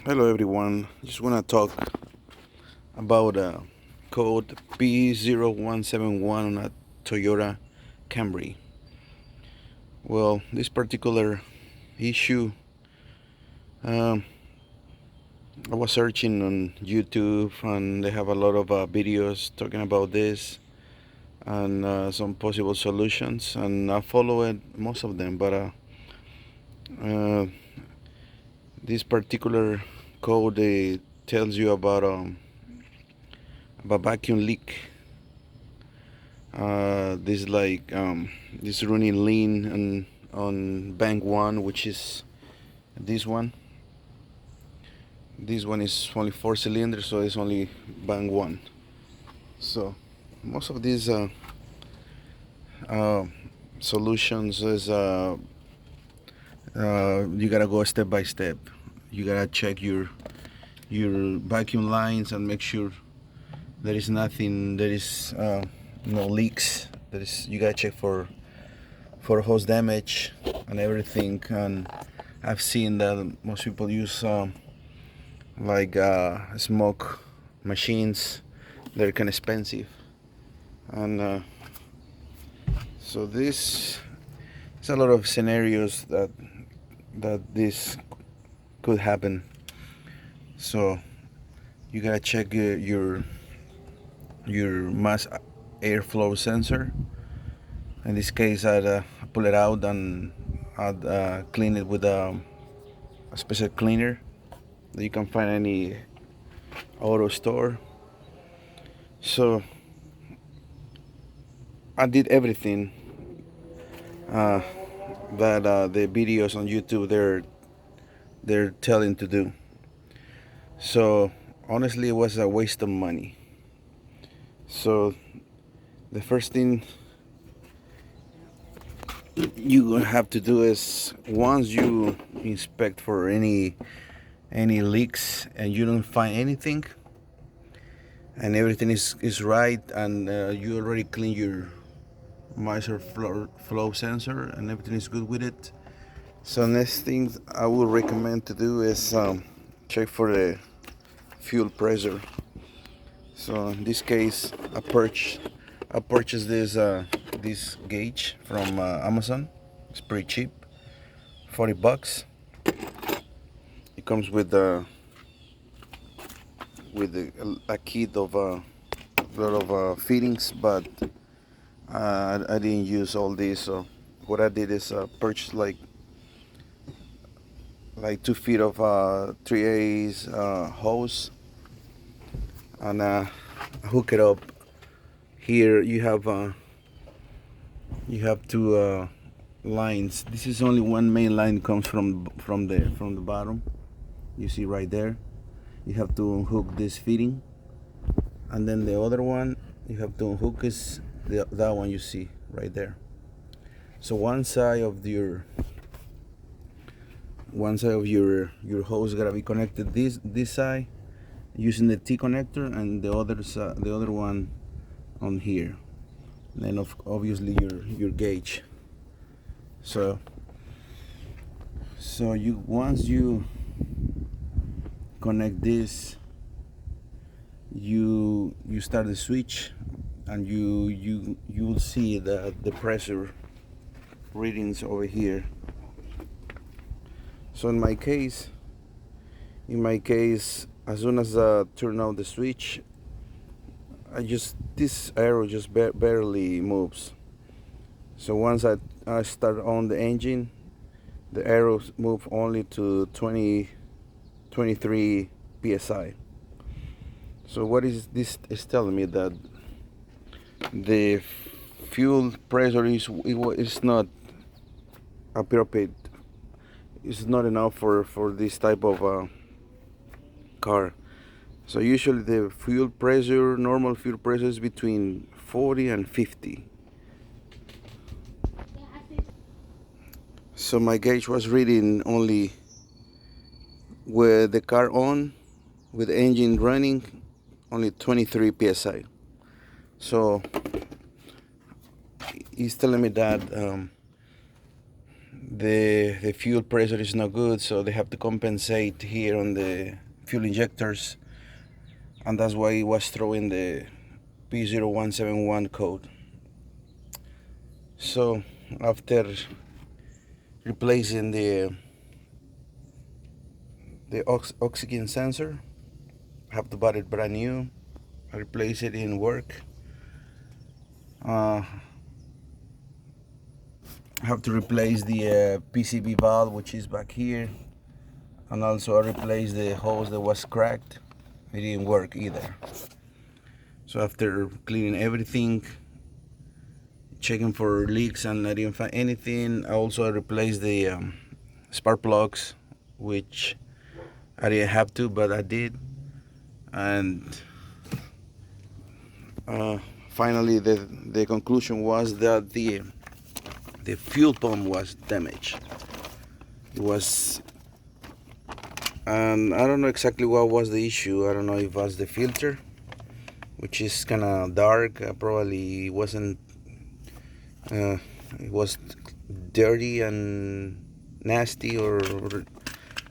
Hello everyone, just want to talk about code P0171 on a Toyota Camry. Well, this particular issue, um, I was searching on YouTube and they have a lot of videos talking about this and some possible solutions, and I followed most of them, but uh, this particular code tells you about vacuum leak. This this running lean on bank one, which is this one. This one is only 4 cylinders, so it's only bank one. So most of these uh, solutions is you gotta go step by step. You gotta check your vacuum lines and make sure there is nothing. There is no leaks. There is, you gotta check for hose damage and everything. And I've seen that most people use smoke machines. They're kind of expensive, and so this is a lot of scenarios that this could happen. So you gotta check your mass airflow sensor. In this case, I'd pull it out and I'd clean it with a special cleaner that you can find any auto store. So I did everything uh, that the videos on YouTube they're telling to do. So honestly, it was a waste of money. So the first thing you're gonna have to do is, once you inspect for any leaks and you don't find anything and everything is right, and you already clean your miser flow sensor and everything is good with it, so next thing I would recommend to do is check for the fuel pressure. So in this case, I purchased this gauge from Amazon. It's pretty cheap, $40. It comes with a kit of a lot of fittings, but I didn't use all these. So what I did is purchase like 2 feet of 3A's hose, and hook it up. Here you have two lines. This is only one main line comes from the bottom. You see right there. You have to unhook this fitting, and then the other one you have to unhook is that one you see right there. So one side of your your hose gotta be connected this side using the T connector, and the other one on here. And then obviously your gauge. So you once you connect this, you start the switch, and you will see the pressure readings over here. So in my case, as soon as I turn on the switch, this arrow just barely moves. So once I start on the engine, the arrows move only to 23 psi. So what is this is telling me? That the fuel pressure is not appropriate. It's not enough for this type of car. So usually the normal fuel pressure is between 40 and 50. So my gauge was reading only with the car on, with the engine running, only 23 psi. So he's telling me that the fuel pressure is not good, so they have to compensate here on the fuel injectors, and that's why it was throwing the P0171 code. So after replacing the oxygen sensor, I have to buy it brand new. I replace it in work. I have to replace the PCB valve, which is back here, and also I replaced the hose that was cracked. It didn't work either. So after cleaning everything, checking for leaks, and I didn't find anything, I also replaced the spark plugs, which I didn't have to, but I did. And finally the conclusion was that the fuel pump was damaged. It was, and I don't know exactly what was the issue. I don't know if it was the filter, which is kind of dark. Probably wasn't, it was dirty and nasty, or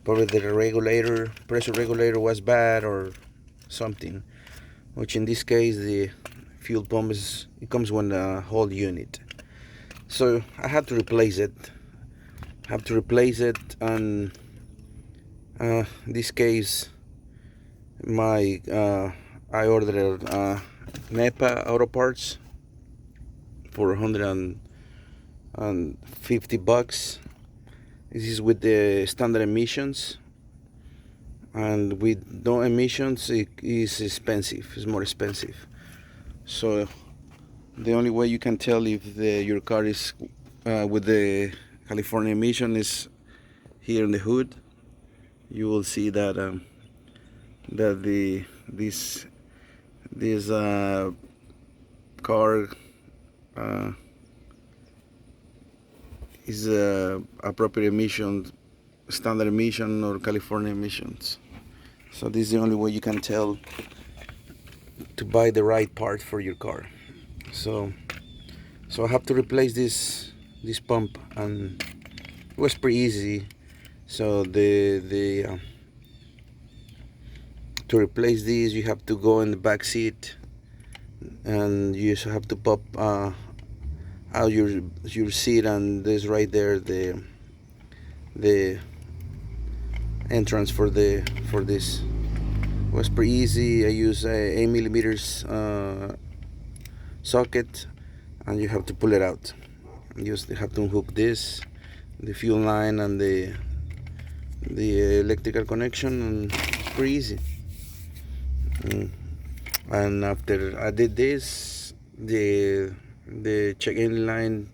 probably the regulator, pressure regulator was bad or something, which in this case the fuel pump it comes with a whole unit. So I had to replace it. And in this case I ordered NEPA auto parts for $150. This is with the standard emissions, and with no emissions it is expensive. It's more expensive. So the only way you can tell if your car is with the California emission is here in the hood. You will see that this car is appropriate emission, standard emission, or California emissions. So this is the only way you can tell to buy the right part for your car. So I have to replace this pump, and it was pretty easy. So to replace this, you have to go in the back seat, and you just have to pop out your seat, and there's right there the entrance for this. It was pretty easy. I use a 8mm socket, and you have to pull it out. You just have to unhook this, the fuel line, and the electrical connection, and it's pretty easy. And after I did this, the check-in line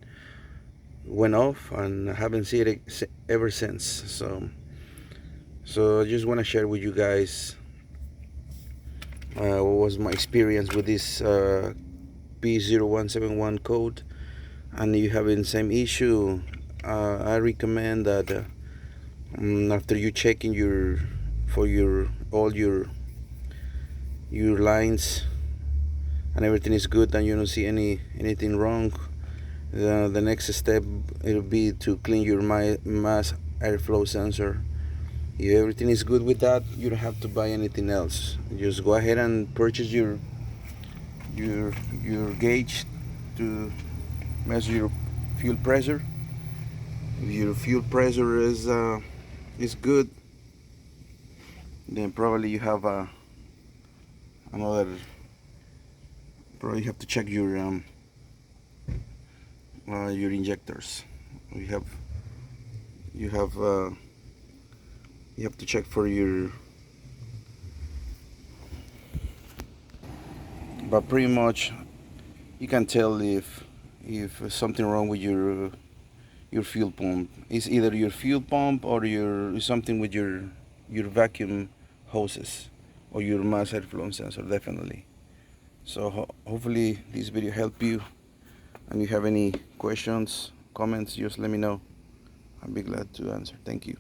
went off, and I haven't seen it ever since. So I just want to share with you guys what was my experience with this P0171 code. And if you having the same issue, I recommend that after you checking all your lines and everything is good, and you don't see anything wrong, the next step will be to clean your mass airflow sensor. If everything is good with that, you don't have to buy anything else. Just go ahead and purchase your gauge to measure your fuel pressure. If your fuel pressure is good, then probably you have probably you have to check your injectors. You have to check for your, but pretty much you can tell if something wrong with your fuel pump. It's either your fuel pump or something with your vacuum hoses or your mass airflow sensor, definitely. So hopefully this video helped you, and if you have any questions, comments, just let me know. I'll be glad to answer. Thank you.